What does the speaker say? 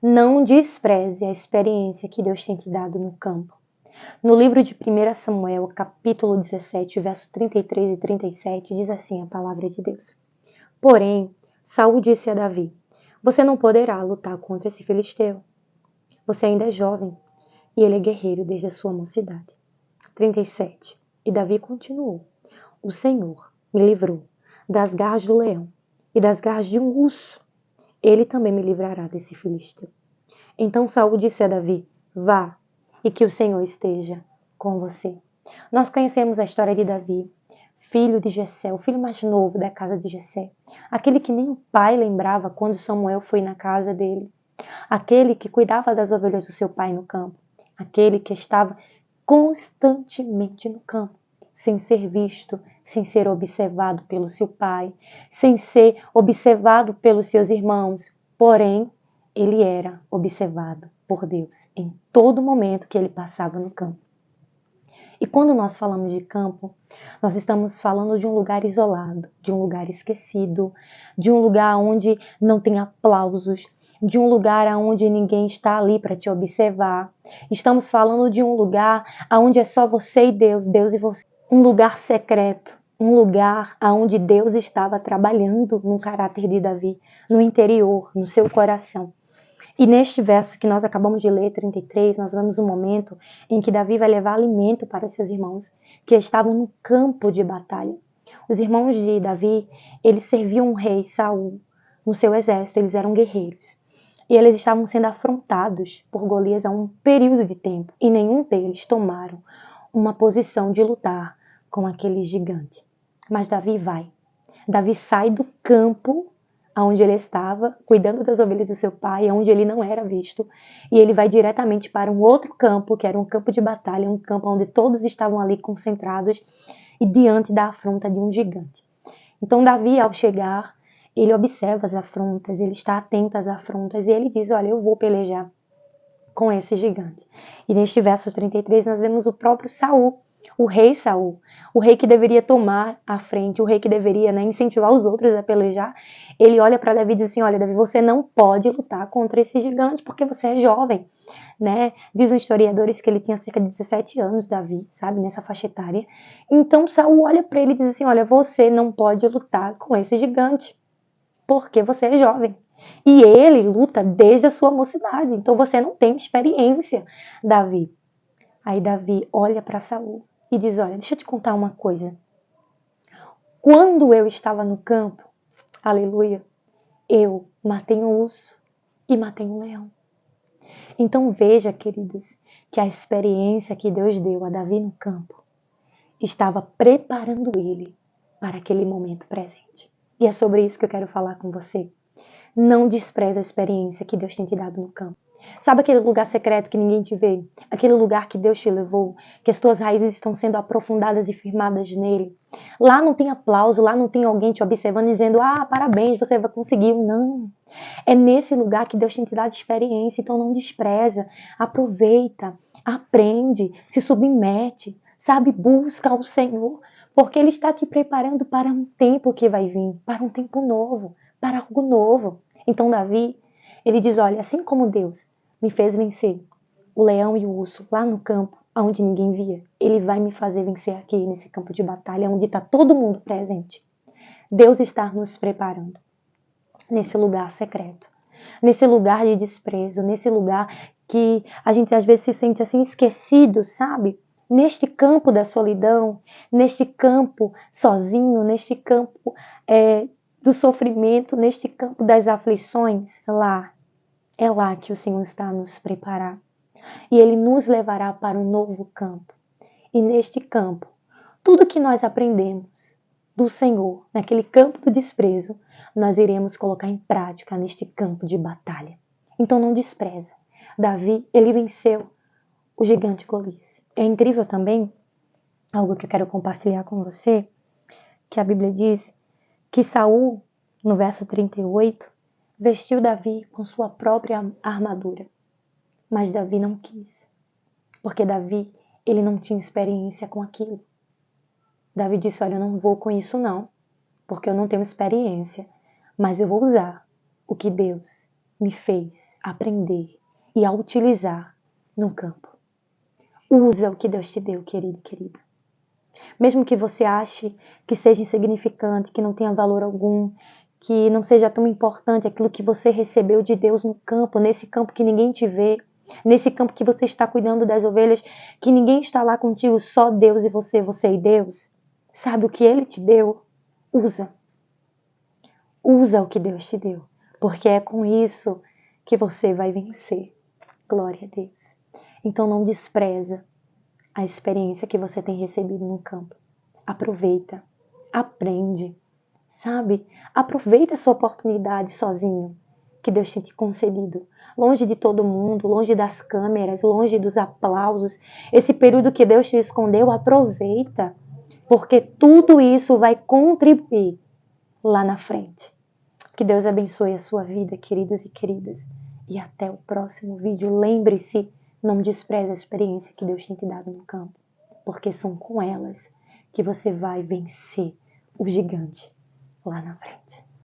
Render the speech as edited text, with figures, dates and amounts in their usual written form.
Não despreze a experiência que Deus tem te dado no campo. No livro de 1 Samuel, capítulo 17, verso 33 e 37, diz assim a palavra de Deus. Porém, Saul disse a Davi, você não poderá lutar contra esse filisteu. Você ainda é jovem e ele é guerreiro desde a sua mocidade. 37. E Davi continuou, o Senhor me livrou das garras do leão e das garras de um urso. Ele também me livrará desse filisteu. Então Saul disse a Davi, vá, e que o Senhor esteja com você. Nós conhecemos a história de Davi, filho de Jessé, o filho mais novo da casa de Jessé. Aquele que nem o pai lembrava quando Samuel foi na casa dele. Aquele que cuidava das ovelhas do seu pai no campo. Aquele que estava constantemente no campo, sem ser visto, sem ser observado pelo seu pai, sem ser observado pelos seus irmãos. Porém, ele era observado por Deus em todo momento que ele passava no campo. E quando nós falamos de campo, nós estamos falando de um lugar isolado, de um lugar esquecido, de um lugar onde não tem aplausos, de um lugar onde ninguém está ali para te observar. Estamos falando de um lugar onde é só você e Deus, Deus e você. Um lugar secreto, um lugar onde Deus estava trabalhando no caráter de Davi, no interior, no seu coração. E neste verso que nós acabamos de ler, 33, nós vemos um momento em que Davi vai levar alimento para seus irmãos que estavam no campo de batalha. Os irmãos de Davi, eles serviam o rei Saul no seu exército, eles eram guerreiros. E eles estavam sendo afrontados por Golias há um período de tempo e nenhum deles tomaram uma posição de lutar com aquele gigante. Mas Davi vai. Davi sai do campo onde ele estava, cuidando das ovelhas do seu pai, onde ele não era visto, e ele vai diretamente para um outro campo, que era um campo de batalha, um campo onde todos estavam ali concentrados e diante da afronta de um gigante. Então Davi, ao chegar, ele observa as afrontas, ele está atento às afrontas, e ele diz, olha, eu vou pelejar com esse gigante. E neste verso 33 nós vemos o próprio Saul, o rei Saul, o rei que deveria tomar a frente, o rei que deveria incentivar os outros a pelejar. Ele olha para Davi e diz assim, olha Davi, você não pode lutar contra esse gigante porque você é jovem, né? Diz os historiadores que ele tinha cerca de 17 anos, Davi, sabe, nessa faixa etária. Então Saul olha para ele e diz assim, olha, você não pode lutar com esse gigante porque você é jovem. E ele luta desde a sua mocidade, então você não tem experiência, Davi. Aí Davi olha para Saul e diz, olha, deixa eu te contar uma coisa. Quando eu estava no campo, aleluia, eu matei um urso e matei um leão. Então veja, queridos, que a experiência que Deus deu a Davi no campo estava preparando ele para aquele momento presente. E é sobre isso que eu quero falar com você. Não despreze a experiência que Deus tem te dado no campo. Sabe aquele lugar secreto que ninguém te vê? Aquele lugar que Deus te levou, que as tuas raízes estão sendo aprofundadas e firmadas nele. Lá não tem aplauso, lá não tem alguém te observando dizendo, parabéns, você conseguiu. Não. É nesse lugar que Deus tem te dado experiência, então não despreza, aproveita, aprende, se submete, sabe, busca o Senhor, porque Ele está te preparando para um tempo que vai vir, para um tempo novo, para algo novo. Então Davi, ele diz, olha, assim como Deus me fez vencer o leão e o urso lá no campo, onde ninguém via, Ele vai me fazer vencer aqui nesse campo de batalha, onde está todo mundo presente. Deus está nos preparando nesse lugar secreto, nesse lugar de desprezo, nesse lugar que a gente às vezes se sente assim esquecido, sabe? Neste campo da solidão, neste campo sozinho, neste campo do sofrimento, neste campo das aflições, é lá que o Senhor está a nos preparar. E Ele nos levará para um novo campo. E neste campo, tudo que nós aprendemos do Senhor, naquele campo do desprezo, nós iremos colocar em prática neste campo de batalha. Então não despreza. Davi, ele venceu o gigante Golias. É incrível também, algo que eu quero compartilhar com você, que a Bíblia diz que Saul, no verso 38, vestiu Davi com sua própria armadura. Mas Davi não quis, porque Davi, ele não tinha experiência com aquilo. Davi disse, olha, eu não vou com isso não, porque eu não tenho experiência, mas eu vou usar o que Deus me fez a aprender e a utilizar no campo. Usa o que Deus te deu, querido e querida. Mesmo que você ache que seja insignificante, que não tenha valor algum, que não seja tão importante aquilo que você recebeu de Deus no campo, nesse campo que ninguém te vê, nesse campo que você está cuidando das ovelhas, que ninguém está lá contigo, só Deus e você e Deus. Sabe o que Ele te deu? Usa. Usa o que Deus te deu, porque é com isso que você vai vencer. Glória a Deus. Então não despreza a experiência que você tem recebido no campo. Aproveita, aprende, sabe? Aproveita essa oportunidade sozinho que Deus tem te concedido. Longe de todo mundo, longe das câmeras, longe dos aplausos. Esse período que Deus te escondeu, aproveita. Porque tudo isso vai contribuir lá na frente. Que Deus abençoe a sua vida, queridos e queridas. E até o próximo vídeo. Lembre-se, não despreze a experiência que Deus tem te dado no campo. Porque são com elas que você vai vencer o gigante lá na frente.